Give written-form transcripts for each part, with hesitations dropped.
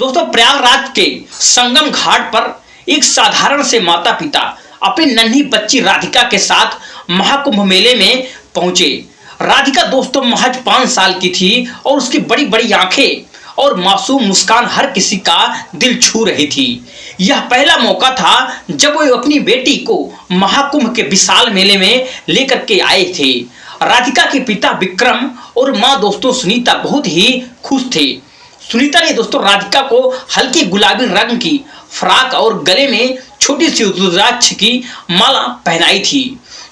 दोस्तों प्रयागराज के संगम घाट पर एक साधारण से माता पिता अपनी नन्ही बच्ची राधिका के साथ महाकुंभ मेले में पहुंचे। राधिका दोस्तों महज 5 साल की थी और उसकी बड़ी बड़ी आंखें और मासूम मुस्कान हर किसी का दिल छू रही थी। यह पहला मौका था जब वो अपनी बेटी को महाकुंभ के विशाल मेले में लेकर के आए थे। राधिका के पिता विक्रम और माँ दोस्तों सुनीता बहुत ही खुश थे। सुनीता ने दोस्तों राधिका को हल्की गुलाबी रंग की फ्रॉक और गले में छोटी सी रुद्राक्ष की माला पहनाई थी।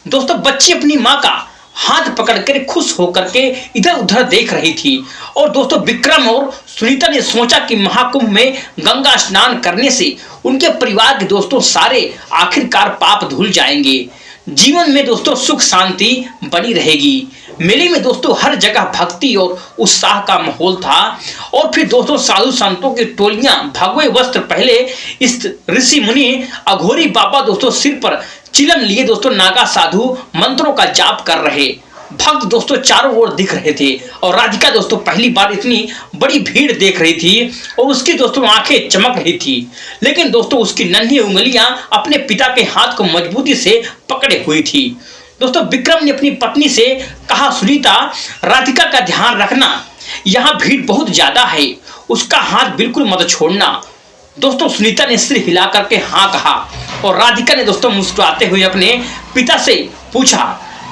दोस्तों बच्ची अपनी माँ का हाथ पकड़कर खुश होकर के इधर उधर देख रही थी और दोस्तों विक्रम और सुनीता ने सोचा कि महाकुंभ में गंगा स्नान करने से उनके परिवार के दोस्तों सारे आखिरकार पाप धुल जाएंगे, जीवन में दोस्तों सुख शांति बनी रहेगी। मेले में दोस्तों हर जगह भक्ति और उत्साह का माहौल था और फिर दोस्तों साधु संतों की टोलियां भगवे वस्त्र पहले इस ऋषि मुनि अघोरी बाबा दोस्तों सिर पर चिलम लिए दोस्तों नागा साधु मंत्रों का जाप कर रहे। भक्त दोस्तों चारों ओर दिख रहे थे और राधिका दोस्तों पहली बार इतनी बड़ी भीड़ देख रही थी और उसकी दोस्तों आंखें चमक रही थी, लेकिन दोस्तों उसकी नन्ही उंगलियां अपने पिता के हाथ को मजबूती से पकड़े हुई थी। दोस्तों विक्रम ने अपनी पत्नी से कहा, सुनीता राधिका का ध्यान रखना, यहाँ भीड़ बहुत ज्यादा है, उसका हाथ बिल्कुल मत छोड़ना। दोस्तों सुनीता ने सिर हिला करके हाँ कहा और राधिका ने दोस्तों मुस्कुराते हुए अपने पिता से पूछा,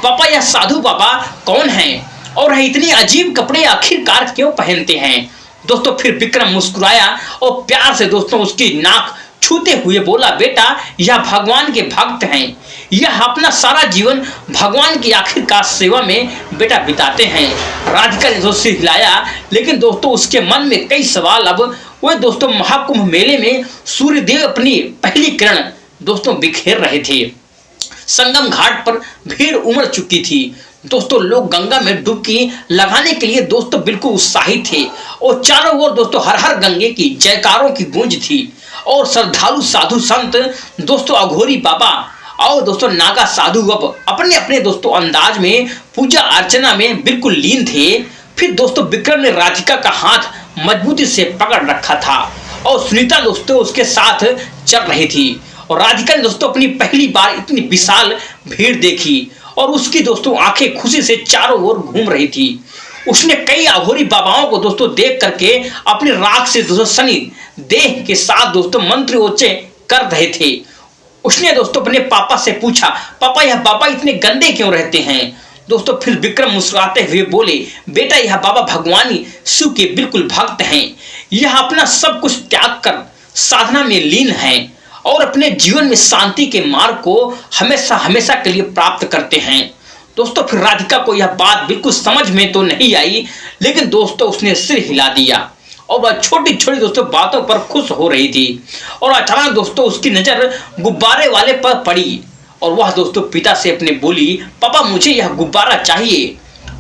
पापा यह साधु बाबा कौन हैं और इतने अजीब कपड़े आखिरकार क्यों पहनते हैं। दोस्तों फिर विक्रम मुस्कुराया और प्यार से दोस्तों उसकी नाक छूते हुए बोला, बेटा यह भगवान के भक्त हैं, यह अपना सारा जीवन भगवान की आखिरकार सेवा में बेटा बिताते हैं। राधिका ने दोस्तों सिर हिलाया, लेकिन दोस्तों उसके मन में कई सवाल। अब वह दोस्तों महाकुंभ मेले में सूर्यदेव अपनी पहली किरण दोस्तों बिखेर रहे थे। संगम घाट पर भीड़ उमड़ चुकी थी। दोस्तों लोग गंगा में डुबकी लगाने के लिए दोस्तों बिल्कुल उत्साहित थे और चारों ओर दोस्तों हर हर गंगे की जयकारों की गूंज थी और श्रद्धालु साधु संत दोस्तों अघोरी बाबा और दोस्तों नागा साधु अब अपने अपने दोस्तों अंदाज में पूजा अर्चना में बिल्कुल लीन थे। फिर दोस्तों विक्रम ने राधिका का हाथ मजबूती से पकड़ रखा था और सुनीता दोस्तों उसके साथ चल रही थी और राधिका ने दोस्तों अपनी पहली बार इतनी विशाल भीड़ देखी और उसकी दोस्तों आंखें खुशी से चारों ओर घूम रही थी। उसने कई अघोरी बाबाओं को दोस्तों देख करके अपनी राख से दोस्तों सनी देह के साथ दोस्तों मंत्र उच्चे कर रहे थे। उसने दोस्तों अपने पापा से पूछा, पापा यह बाबा इतने गंदे क्यों रहते हैं। दोस्तों फिर विक्रम मुस्कुराते हुए बोले, बेटा यह बाबा भगवान शिव के बिल्कुल भक्त हैं, यह अपना सब कुछ त्याग कर साधना में लीन हैं और अपने जीवन में शांति के मार्ग को हमेशा हमेशा के लिए प्राप्त करते हैं। दोस्तों फिर राधिका को यह बात बिल्कुल समझ में तो नहीं आई, लेकिन दोस्तों उसने सिर हिला दिया और वह छोटी छोटी दोस्तों बातों पर खुश हो रही थी और अचानक दोस्तों उसकी नजर गुब्बारे वाले पर पड़ी और वह दोस्तों पिता से अपने बोली, पापा मुझे यह गुब्बारा चाहिए।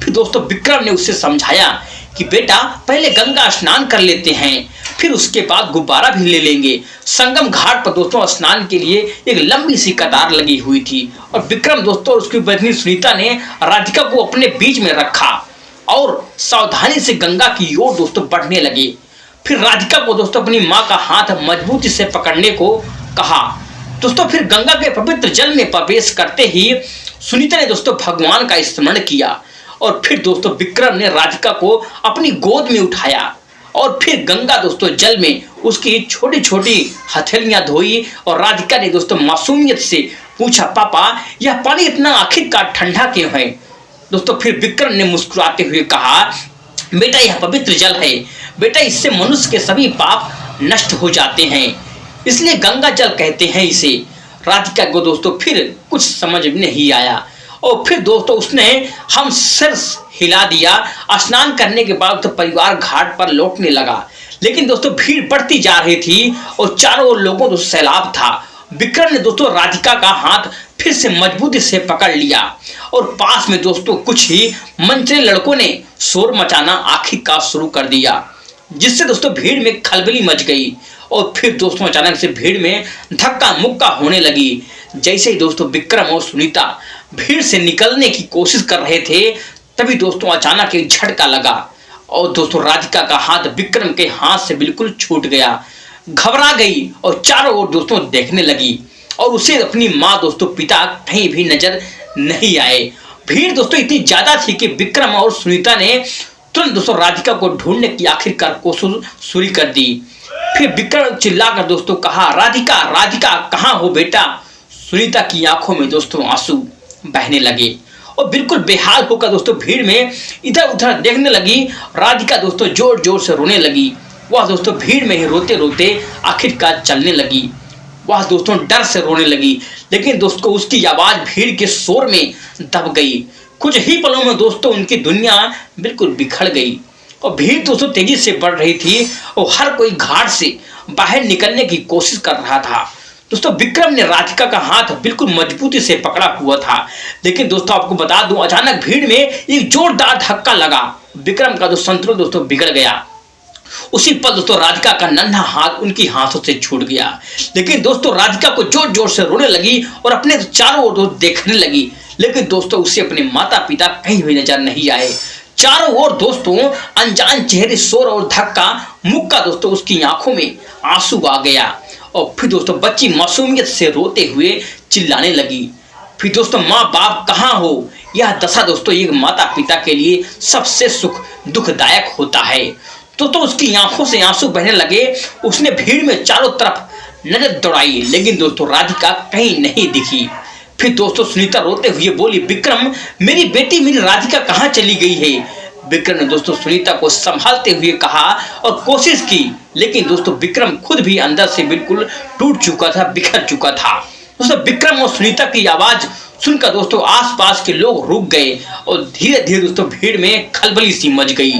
फिर दोस्तों विक्रम ने उसे समझाया कि बेटा पहले गंगा स्नान कर लेते हैं, फिर उसके बाद गुब्बारा भी ले लेंगे। संगम घाट पर दोस्तों स्नान के लिए एक लंबी सी कतार लगी हुई थी और विक्रम दोस्तों उसकी पत्नी सुनीता ने राधिका को अपने बीच में रखा और सावधानी से गंगा की ओर दोस्तों बढ़ने लगे। फिर राधिका को दोस्तों अपनी माँ का हाथ मजबूती से पकड़ने को कहा। दोस्तों फिर गंगा के पवित्र जल में प्रवेश करते ही सुनीता ने दोस्तों भगवान का स्मरण किया और फिर दोस्तों विक्रम ने राधिका को अपनी गोद में उठाया और फिर गंगा दोस्तों जल में उसकी छोटी छोटी हथेलियां धोई और राधिका ने दोस्तों मासूमियत से पूछा, पापा यह पानी इतना आखिरकार ठंडा क्यों है। दोस्तों फिर विक्रम ने मुस्कुराते हुए कहा, बेटा यह पवित्र जल है, बेटा इससे मनुष्य के सभी पाप नष्ट हो जाते हैं, इसलिए गंगा जल कहते हैं इसे। राधिका को दोस्तों फिर कुछ समझ में नहीं आया और फिर दोस्तों उसने हम सिर हिला दिया। स्नान करने के बाद तो परिवार घाट पर लौटने लगा, लेकिन दोस्तों भीड़ बढ़ती जा रही थी और चारों ओर लोगों को सैलाब था। विक्रम ने दोस्तों राधिका का हाथ फिर से मजबूती से पकड़ लिया और पास में दोस्तों कुछ ही मंचले लड़कों ने शोर मचाना आखिरकार शुरू कर दिया, जिससे दोस्तों भीड़ में खलबली मच गई और फिर दोस्तों अचानक से भीड़ में धक्का मुक्का होने लगी। जैसे ही दोस्तों विक्रम और सुनीता भीड़ से निकलने की कोशिश कर रहे थे, तभी दोस्तों अचानक एक झटका लगा और दोस्तों राधिका का हाथ विक्रम के हाथ से बिल्कुल छूट गया। घबरा गई और चारों ओर दोस्तों देखने लगी और उसे अपनी माँ दोस्तों पिता कहीं भी नजर नहीं आए। भीड़ दोस्तों इतनी ज्यादा थी कि विक्रम और सुनीता ने तुरंत दोस्तों राधिका को ढूंढने की आखिरकार कोशिश शुरू कर दी। फिर विक्रम चिल्लाकर दोस्तों कहा, राधिका राधिका कहाँ हो बेटा। सुनीता की आंखों में दोस्तों आंसू बहने लगे और बिल्कुल बेहाल होकर दोस्तों भीड़ में इधर उधर देखने लगी। राधिका दोस्तों जोर जोर से रोने लगी। वह दोस्तों भीड़ में ही रोते रोते आखिरकार चलने लगी। वह दोस्तों डर से रोने लगी, लेकिन दोस्तों उसकी आवाज भीड़ के शोर में दब गई। कुछ ही पलों में दोस्तों उनकी दुनिया बिल्कुल बिखर गई और भीड़ दोस्तों तेजी से बढ़ रही थी और हर कोई घाट से बाहर निकलने की कोशिश कर रहा था। दोस्तों विक्रम ने राधिका का हाथ बिल्कुल मजबूती से पकड़ा हुआ था, लेकिन दोस्तों आपको बता दूं अचानक भीड़ में एक जोरदार धक्का लगा। विक्रम का जो संतुलन दोस्तों बिगड़ गया। उसी पल दोस्तों राधिका का नन्हा हाथ उनकी हाथों से छूट गया। लेकिन दोस्तों राधिका को जोर जोर से रोने लगी और अपने चारों ओर देखने लगी, लेकिन दोस्तों उसे अपने माता पिता कहीं भी नजर नहीं आए। चारों ओर दोस्तों अनजान चेहरे, शोर और धक्का मुक्का दोस्तों उसकी आंखों में आंसू आ गया और फिर दोस्तों बच्ची मासूमियत से रोते हुए चिल्लाने लगी। फिर दोस्तों माँ बाप कहाँ हो। यह दशा दोस्तों एक माता पिता के लिए सबसे दुखदायक होता है। तो उसकी आंखों से आंसू बहने लगे। उसने भीड़ में चारों तरफ नजर दौड़ाई, लेकिन दोस्तों राधिका कहीं नहीं दिखी। फिर दोस्तों सुनीता रोते हुए बोली, विक्रम मेरी बेटी मेरी राधिका कहाँ चली गई है। विक्रम ने दोस्तों सुनीता को संभालते हुए कहा और कोशिश की, लेकिन दोस्तों विक्रम खुद भी अंदर से बिल्कुल टूट चुका था, बिखर चुका था। दोस्तों विक्रम और सुनीता की आवाज सुनकर दोस्तों आसपास के लोग रुक गए और धीरे धीरे दोस्तों भीड़ में खलबली सी मच गई।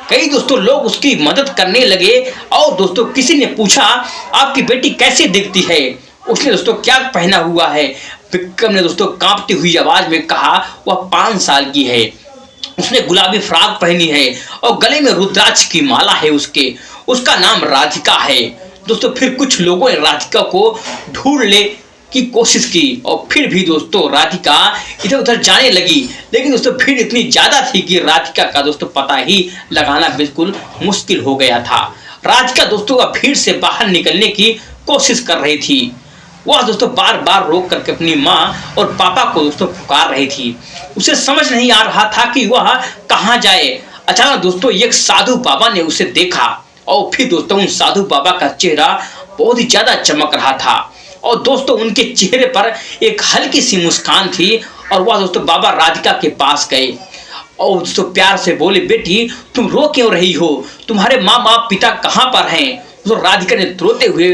कई दोस्तों लोग उसकी मदद करने लगे और दोस्तों किसी ने पूछा, आपकी बेटी कैसे दिखती है, उसने दोस्तों क्या पहना हुआ है। विक्रम ने दोस्तों कांपती हुई आवाज में कहा, वह 5 साल की है, उसने गुलाबी फ्रॉक पहनी है और गले में रुद्राक्ष की माला है, उसका नाम राधिका है। दोस्तों फिर कुछ लोगों ने राधिका को ढूंढने की कोशिश की और फिर भी दोस्तों राधिका इधर उधर जाने लगी, लेकिन दोस्तों भीड़ इतनी ज्यादा थी कि राधिका का दोस्तों पता ही लगाना बिल्कुल मुश्किल हो गया था। राधिका दोस्तों का भीड़ से बाहर निकलने की कोशिश कर रही थी। वह दोस्तों बार बार रोक करके अपनी माँ और पापा को दोस्तों पुकार रही थी। उसे समझ नहीं आ रहा था कि वह कहाँ जाए। अचानक दोस्तों एक साधु बाबा ने उसे देखा और फिर दोस्तों उन साधु बाबा का चेहरा बहुत ही ज्यादा चमक रहा था और दोस्तों उनके चेहरे पर एक हल्की सी मुस्कान थी और वह दोस्तों बाबा राधिका के पास गए और दोस्तों प्यार से बोले, बेटी तुम रो क्यों रही हो, तुम्हारे माँ बाप पिता कहाँ पर हैं। तो राधिका ने रोते हुए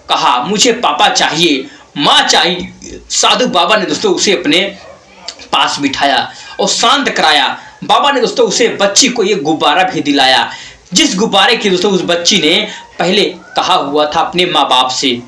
कहा, मुझे पापा चाहिए, माँ चाहिए। साधु बाबा ने दोस्तों उसे अपने पास बिठाया और शांत कराया। बाबा ने दोस्तों उसे बच्ची को एक गुब्बारा भी दिलाया, जिस गुब्बारे की दोस्तों उस बच्ची ने पहले कहा हुआ था अपने माँ बाप से।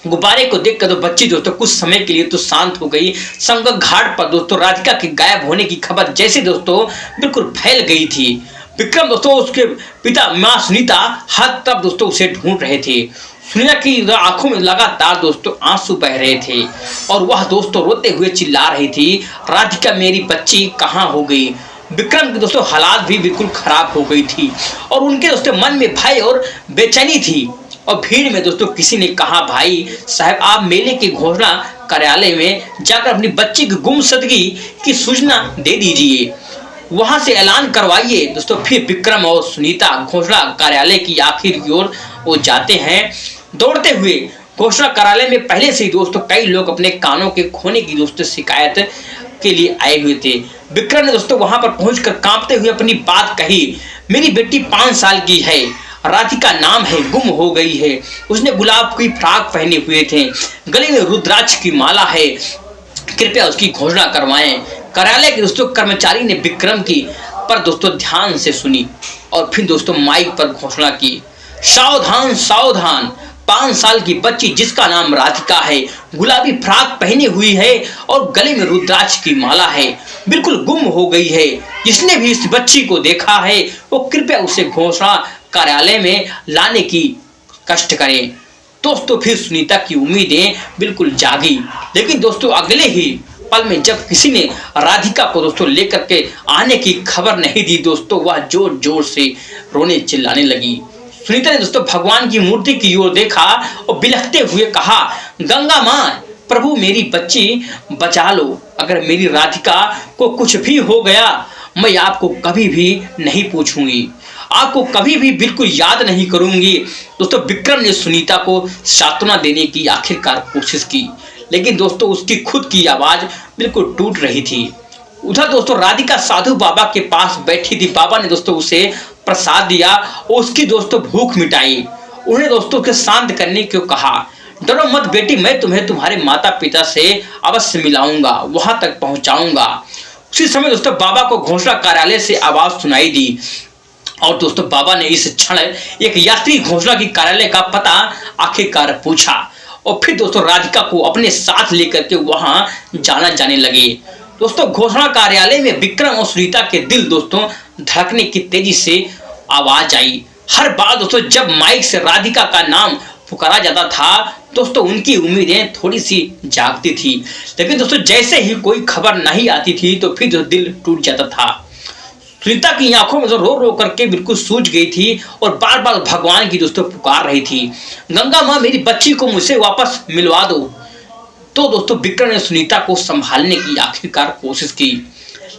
गुब्बारे को देखकर तो बच्ची दोस्तों कुछ समय के लिए तो शांत हो गई। संगम घाट पर दोस्तों राधिका के गायब होने की खबर जैसे दोस्तों बिल्कुल फैल गई थी। विक्रम दोस्तों उसके पिता माँ सुनीता हर तरफ दोस्तों उसे ढूंढ रहे थे। सुनीता की आंखों में लगातार दोस्तों आंसू बह रहे थे और वह दोस्तों रोते हुए चिल्ला रही थी, राधिका मेरी बच्ची कहाँ हो गई। विक्रम की दोस्तों हालात भी बिल्कुल खराब हो गई थी और उनके दोस्तों मन में भय और बेचैनी थी। और भीड़ में दोस्तों किसी ने कहा, भाई साहब आप मेले के घोषणा कार्यालय में जाकर अपनी बच्ची की गुमशुदगी की सूचना दे दीजिए, वहां से ऐलान करवाइए। दोस्तों फिर विक्रम और सुनीता घोषणा कार्यालय की आखिर की ओर वो जाते हैं दौड़ते हुए। घोषणा कार्यालय में पहले से ही दोस्तों कई लोग अपने कानों के खोने की दोस्तों शिकायत के लिए आए हुए थे। विक्रम ने दोस्तों वहां पर पहुंचकर कांपते हुए अपनी बात कही, मेरी बेटी 5 साल की है, राधिका नाम है, गुम हो गई है, उसने गुलाब की फ्रॉक पहने हुए थे, गले में रुद्राक्ष की माला है, कृपया उसकी घोषणा करवाएं। कार्यालय के दोस्तों कर्मचारी ने विक्रम की पर दोस्तों ध्यान से सुनी और फिर दोस्तों माइक पर घोषणा की, सावधान सावधान, 5 साल की बच्ची जिसका नाम राधिका है, गुलाबी फ्रॉक पहनी हुई है और गले में रुद्राक्ष की माला है, बिल्कुल गुम हो गई है। जिसने भी इस बच्ची को देखा है वो कृपया उसे घोषणा कार्यालय में लाने की कष्ट करें। दोस्तों फिर सुनीता की उम्मीदें बिल्कुल जागी, लेकिन दोस्तों अगले ही पल में जब किसी ने राधिका को दोस्तों लेकर के आने की खबर नहीं दी दोस्तों, वह जोर जोर से रोने चिल्लाने लगी। सुनीता ने दोस्तों भगवान की मूर्ति की ओर देखा और बिलखते हुए कहा, गंगा माँ, प्रभु मेरी बच्ची बचा लो। अगर मेरी राधिका को कुछ भी हो गया, मैं आपको कभी भी नहीं पूछूंगी, आपको कभी भी बिल्कुल याद नहीं करूंगी। दोस्तों विक्रम ने सुनीता को सांत्वना देने की आखिरकार कोशिश की, लेकिन दोस्तों उसकी खुद की आवाज बिल्कुल टूट रही थी। उधर दोस्तों राधिका साधु बाबा के पास बैठी थी। बाबा ने दोस्तों उसे प्रसाद दिया और उसकी दोस्तों भूख मिटाई। उन्हें दोस्तों के शांत करने को कहा, डरो मत बेटी, मैं तुम्हें तुम्हारे माता पिता से अवश्य मिलाऊंगा, वहां तक पहुंचाऊंगा। उसी समय दोस्तों बाबा को घोषणा कार्यालय से आवाज सुनाई दी और दोस्तों बाबा ने इस क्षण एक यात्री घोषणा की कार्यालय का पता आखिरकार पूछा और फिर दोस्तों राधिका को अपने साथ लेकर के वहां जाने लगे। दोस्तों घोषणा कार्यालय में विक्रम और सुनीता के दिल दोस्तों धड़कने की तेजी से आवाज आई। हर बार दोस्तों जब माइक से राधिका का नाम पुकारा जाता था दोस्तों उनकी उम्मीदें थोड़ी सी जागती थी, लेकिन दोस्तों जैसे ही कोई खबर नहीं आती थी तो फिर जो दिल टूट जाता था। सुनीता की आंखों में रो रो करके बिल्कुल सूज गई थी और बार बार भगवान की दोस्तों पुकार रही थी, गंगा माँ मेरी बच्ची को मुझसे वापस मिलवा दो। तो दोस्तों विक्रम ने सुनीता को संभालने की आखिरकार कोशिश की,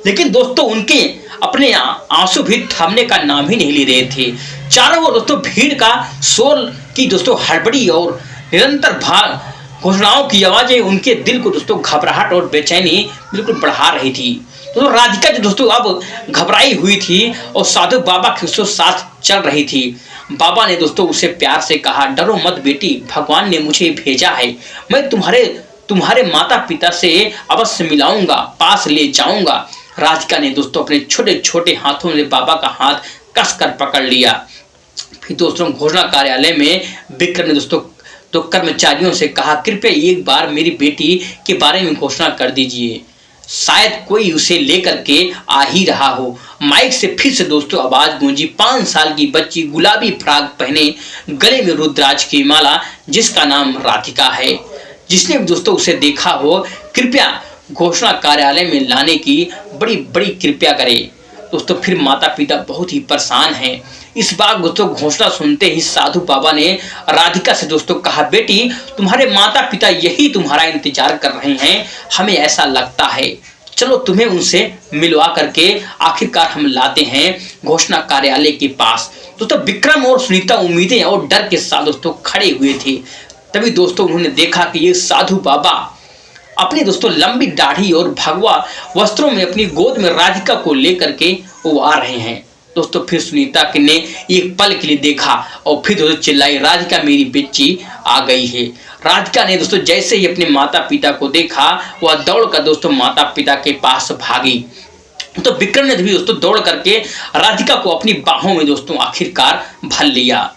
लेकिन दोस्तों उनके अपने आंसू भी थमने का नाम ही नहीं ले रहे थे। चारों ओर दोस्तों भीड़ का शोर की दोस्तों हड़बड़ी और निरंतर भाग घोषणाओं की आवाजें उनके दिल को दोस्तों घबराहट और बेचैनी बिल्कुल बढ़ा रही थी। तो राधिका जो दोस्तों अब घबराई हुई थी और साधु बाबा के साथ चल रही थी। बाबा ने दोस्तों उसे प्यार से कहा, डरो मत बेटी, भगवान ने मुझे भेजा है, मैं तुम्हारे माता पिता से अवश्य मिलाऊंगा, पास ले जाऊंगा। राधिका ने दोस्तों अपने छोटे छोटे हाथों में बाबा का हाथ कसकर पकड़ लिया। फिर दोस्तों घोषणा कार्यालय में विक्रम ने दोस्तों तो कर्मचारियों से कहा, कृपया एक बार मेरी बेटी के बारे में घोषणा कर दीजिए, शायद कोई उसे लेकर के आ ही रहा हो। माइक से फिर से दोस्तों आवाज गूंजी, 5 साल की बच्ची, गुलाबी फ्रॉक पहने, गले में रुद्राक्ष की माला, जिसका नाम राधिका है। जिसने दोस्तों उसे देखा हो कृपया घोषणा कार्यालय में लाने की बड़ी बड़ी कृपया करे। दोस्तों फिर माता पिता बहुत ही परेशान हैं। इस बार दोस्तों घोषणा सुनते ही साधु बाबा ने राधिका से दोस्तों कहा, बेटी तुम्हारे माता पिता यही तुम्हारा इंतजार कर रहे हैं, हमें ऐसा लगता है, चलो तुम्हें उनसे मिलवा करके आखिरकार हम लाते हैं घोषणा कार्यालय के पास। दोस्तों विक्रम और सुनीता उम्मीदें और डर के साथ दोस्तों खड़े हुए थे। तभी दोस्तों उन्होंने देखा कि ये साधु बाबा अपनी दोस्तों लंबी दाढ़ी और भगवा वस्त्रों में अपनी गोद में राधिका को लेकर के वो आ रहे हैं। दोस्तों फिर सुनीता ने एक पल के लिए देखा और फिर दोस्तों चिल्लाई, राधिका मेरी बच्ची आ गई है। राधिका ने दोस्तों जैसे ही अपने माता पिता को देखा वह दौड़कर दोस्तों माता पिता के पास भागी। तो विक्रम ने भी दोस्तों दौड़ करके राधिका को अपनी बाहों में दोस्तों आखिरकार भर लिया।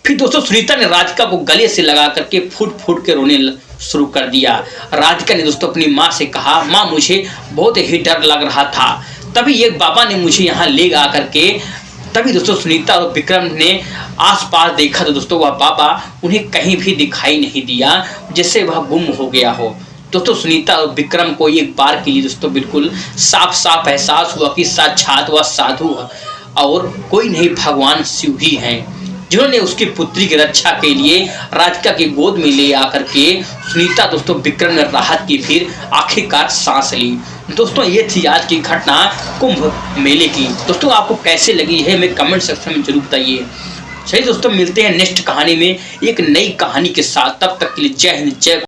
फिर दोस्तों सुनीता ने राधिका को गले से लगा करके फूट फूट के रोने शुरू कर दिया। राधिका ने दोस्तों अपनी माँ से कहा, माँ मुझे बहुत ही डर लग रहा था, तभी एक बाबा ने मुझे यहाँ ले आ करके। तभी दोस्तों सुनीता और विक्रम ने आसपास देखा तो दोस्तों वह बाबा उन्हें कहीं भी दिखाई नहीं दिया, जैसे वह गुम हो गया हो। दोस्तों सुनीता और विक्रम को एक बार के लिए दोस्तों बिल्कुल साफ साफ एहसास हुआ कि साक्षात वह साधु और कोई नहीं भगवान शिव ही हैं, जिन्होंने उसकी पुत्री की रक्षा के लिए राधिका की गोद में ले आकर के सुनीता दोस्तों विक्रम ने राहत की फिर आखिरकार सांस ली। दोस्तों ये थी आज की घटना कुंभ मेले की। दोस्तों आपको कैसे लगी है मैं कमेंट सेक्शन में जरूर बताइए। चलिए दोस्तों मिलते हैं नेक्स्ट कहानी में एक नई कहानी के साथ, तब तक के लिए जय हिंद जय।